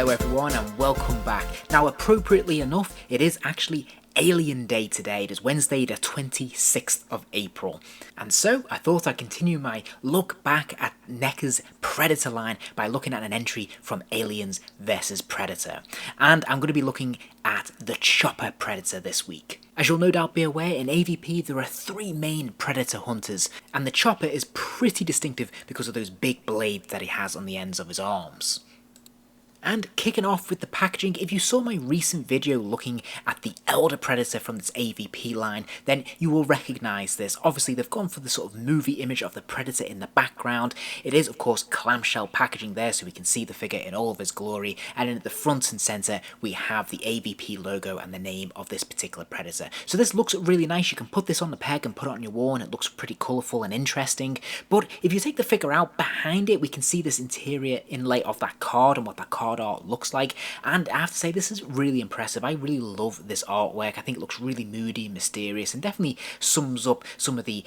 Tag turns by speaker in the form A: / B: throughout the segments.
A: Hello everyone and welcome back. Now appropriately enough, it is actually Alien Day today. It is Wednesday the 26th of April. And so I thought I'd continue my look back at NECA's Predator line by looking at an entry from Aliens vs Predator. And I'm going to be looking at the Chopper Predator this week. As you'll no doubt be aware, in AVP there are three main Predator hunters, and the Chopper is pretty distinctive because of those big blades that he has on the ends of his arms. And kicking off with the packaging, if you saw my recent video looking at the Elder Predator from this AVP line, then you will recognise this. Obviously they've gone for the sort of movie image of the Predator in the background. It is of course clamshell packaging there so we can see the figure in all of his glory, and then at the front and centre we have the AVP logo and the name of this particular Predator. So this looks really nice. You can put this on the peg and put it on your wall and it looks pretty colourful and interesting. But if you take the figure out, behind it we can see this interior inlay of that card and what that card art looks like, and I have to say this is really impressive. I really love this artwork. I think it looks really moody, mysterious, and definitely sums up some of the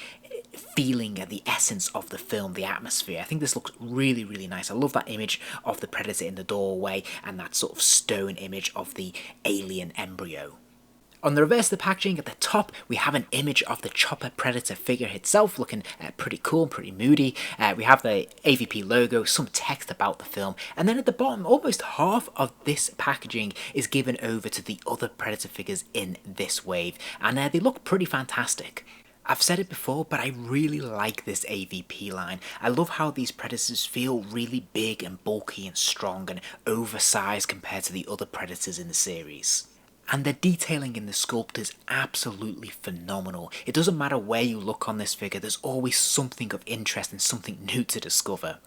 A: feeling and the essence of the film, the atmosphere. I think this looks really, really nice. I love that image of the Predator in the doorway and that sort of stone image of the alien embryo. On the reverse of the packaging, at the top, we have an image of the Chopper Predator figure itself, looking pretty cool and pretty moody. We have the AVP logo, some text about the film, and then at the bottom, almost half of this packaging is given over to the other Predator figures in this wave, and they look pretty fantastic. I've said it before, but I really like this AVP line. I love how these Predators feel really big and bulky and strong and oversized compared to the other Predators in the series. And the detailing in the sculpt is absolutely phenomenal. It doesn't matter where you look on this figure, there's always something of interest and something new to discover.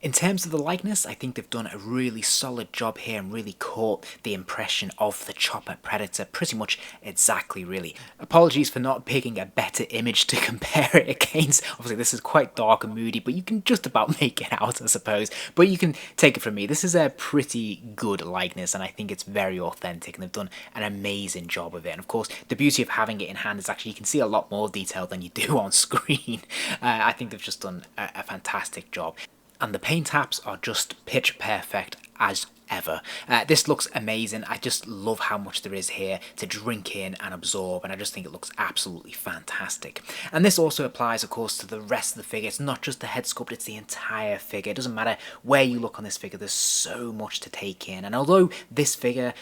A: In terms of the likeness, I think they've done a really solid job here and really caught the impression of the Chopper Predator pretty much exactly, really. Apologies for not picking a better image to compare it against. Obviously this is quite dark and moody, but you can just about make it out, I suppose. But you can take it from me. This is a pretty good likeness and I think it's very authentic and they've done an amazing job of it. And of course, the beauty of having it in hand is actually you can see a lot more detail than you do on screen. I think they've just done a fantastic job. And the paint apps are just pitch perfect as ever. This looks amazing. I just love how much there is here to drink in and absorb, and I just think it looks absolutely fantastic. And this also applies of course to the rest of the figure. It's not just the head sculpt, it's the entire figure. It doesn't matter where you look on this figure, there's so much to take in. And although this figure,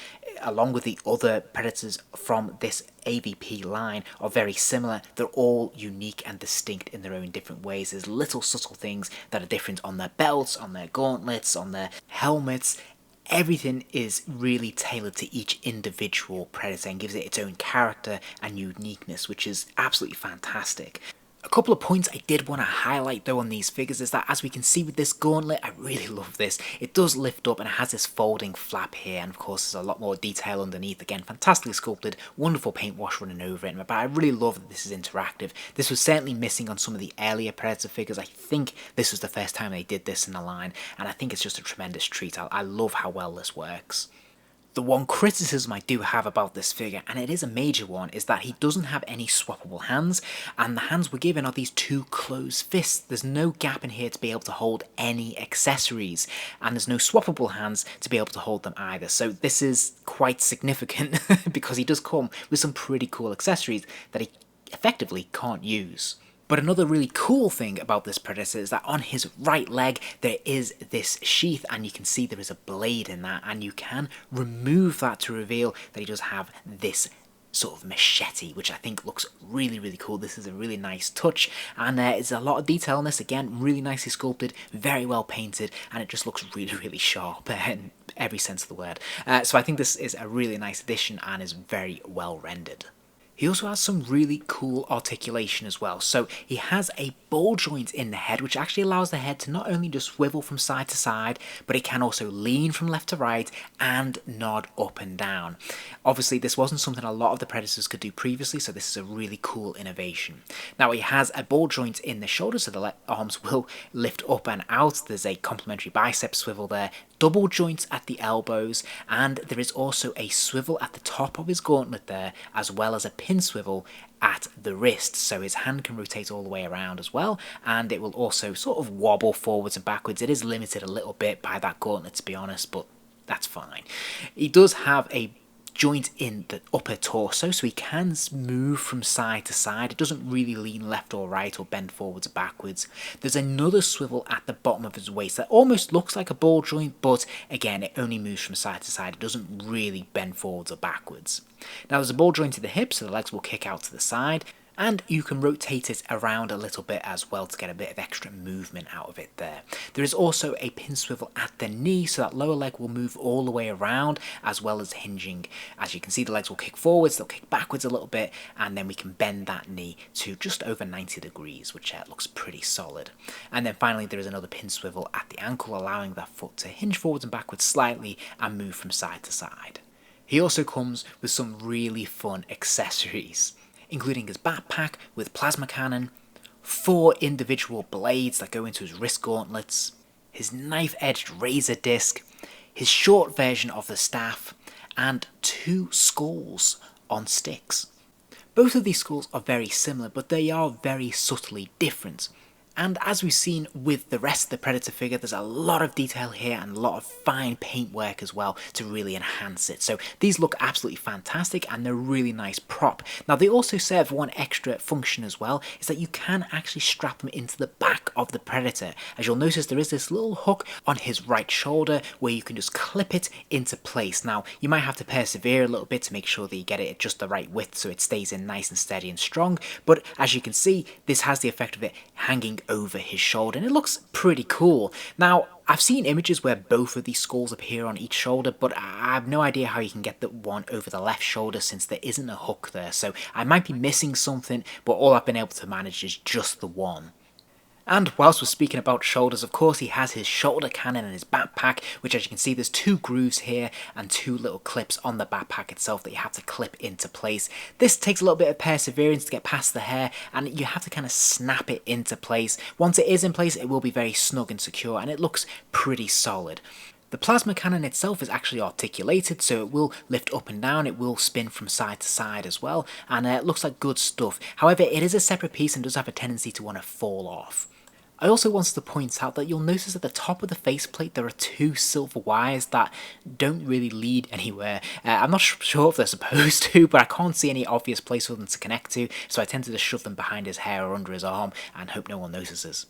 A: along with the other Predators from this AVP line, are very similar, they're all unique and distinct in their own different ways. There's little subtle things that are different on their belts, on their gauntlets, on their helmets. Everything is really tailored to each individual Predator and gives it its own character and uniqueness, which is absolutely fantastic. A couple of points I did want to highlight though on these figures is that, as we can see with this gauntlet, I really love this. It does lift up and it has this folding flap here, and of course there's a lot more detail underneath. Again, fantastically sculpted, wonderful paint wash running over it, but I really love that this is interactive. This was certainly missing on some of the earlier Predator figures. I think this was the first time they did this in the line, and I think it's just a tremendous treat. I love how well this works. The one criticism I do have about this figure, and it is a major one, is that he doesn't have any swappable hands, and the hands we're given are these two closed fists. There's no gap in here to be able to hold any accessories, and there's no swappable hands to be able to hold them either. So this is quite significant because he does come with some pretty cool accessories that he effectively can't use. But another really cool thing about this Predator is that on his right leg there is this sheath, and you can see there is a blade in that, and you can remove that to reveal that he does have this sort of machete, which I think looks really, really cool. This is a really nice touch, and there's a lot of detail on this. Again, really nicely sculpted, very well painted, and it just looks really, really sharp in every sense of the word. So I think this is a really nice addition and is very well rendered. He also has some really cool articulation as well. So he has a ball joint in the head, which actually allows the head to not only just swivel from side to side, but it can also lean from left to right and nod up and down. Obviously, this wasn't something a lot of the Predators could do previously, so this is a really cool innovation. Now, he has a ball joint in the shoulder, so the arms will lift up and out. There's a complementary bicep swivel there, double joints at the elbows, and there is also a swivel at the top of his gauntlet there, as well as a pin swivel at the wrist, so his hand can rotate all the way around as well, and it will also sort of wobble forwards and backwards. It is limited a little bit by that gauntlet, to be honest, but that's fine. He does have a joint in the upper torso, so he can move from side to side. It doesn't really lean left or right or bend forwards or backwards. There's another swivel at the bottom of his waist that almost looks like a ball joint, but again, it only moves from side to side. It doesn't really bend forwards or backwards. Now there's a ball joint to the hip, so the legs will kick out to the side, and you can rotate it around a little bit as well to get a bit of extra movement out of it there. There is also a pin swivel at the knee, so that lower leg will move all the way around as well as hinging. As you can see, the legs will kick forwards, they'll kick backwards a little bit, and then we can bend that knee to just over 90 degrees, which looks pretty solid. And then finally there is another pin swivel at the ankle, allowing that foot to hinge forwards and backwards slightly and move from side to side. He also comes with some really fun accessories, including his backpack with plasma cannon, 4 individual blades that go into his wrist gauntlets, his knife-edged razor disc, his short version of the staff, and 2 skulls on sticks. Both of these skulls are very similar, but they are very subtly different. And as we've seen with the rest of the Predator figure, there's a lot of detail here and a lot of fine paintwork as well to really enhance it. So these look absolutely fantastic and they're a really nice prop. Now they also serve one extra function as well, is that you can actually strap them into the back of the Predator. As you'll notice, there is this little hook on his right shoulder where you can just clip it into place. Now you might have to persevere a little bit to make sure that you get it at just the right width so it stays in nice and steady and strong, but as you can see, this has the effect of it hanging over his shoulder and it looks pretty cool. Now I've seen images where both of these skulls appear on each shoulder, but I have no idea how you can get the one over the left shoulder since there isn't a hook there, so I might be missing something, but all I've been able to manage is just the one. And whilst we're speaking about shoulders, of course he has his shoulder cannon and his backpack, which as you can see there's 2 grooves here and 2 little clips on the backpack itself that you have to clip into place. This takes a little bit of perseverance to get past the hair and you have to kind of snap it into place. Once it is in place, it will be very snug and secure and it looks pretty solid. The plasma cannon itself is actually articulated, so it will lift up and down, it will spin from side to side as well, and it looks like good stuff. However, it is a separate piece and does have a tendency to want to fall off. I also wanted to point out that you'll notice at the top of the faceplate there are 2 silver wires that don't really lead anywhere. I'm not sure if they're supposed to, but I can't see any obvious place for them to connect to, so I tend to just shove them behind his hair or under his arm and hope no one notices.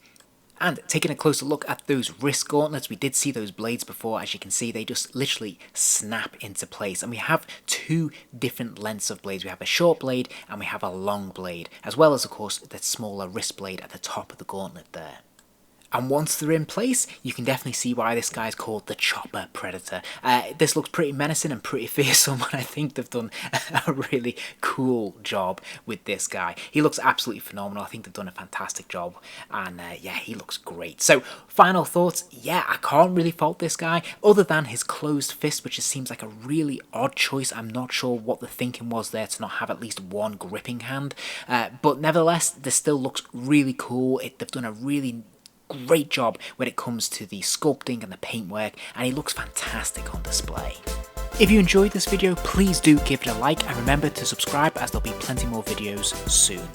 A: And taking a closer look at those wrist gauntlets, we did see those blades before. As you can see, they just literally snap into place. And we have 2 different lengths of blades. We have a short blade and we have a long blade, as well as, of course, the smaller wrist blade at the top of the gauntlet there. And once they're in place, you can definitely see why this guy's called the Chopper Predator. This looks pretty menacing and pretty fearsome, and I think they've done a really cool job with this guy. He looks absolutely phenomenal. I think they've done a fantastic job, and yeah, he looks great. So, final thoughts, yeah, I can't really fault this guy, other than his closed fist, which just seems like a really odd choice. I'm not sure what the thinking was there to not have at least one gripping hand, but nevertheless, this still looks really cool. They've done a really great job when it comes to the sculpting and the paintwork, and he looks fantastic on display. If you enjoyed this video, please do give it a like and remember to subscribe as there'll be plenty more videos soon.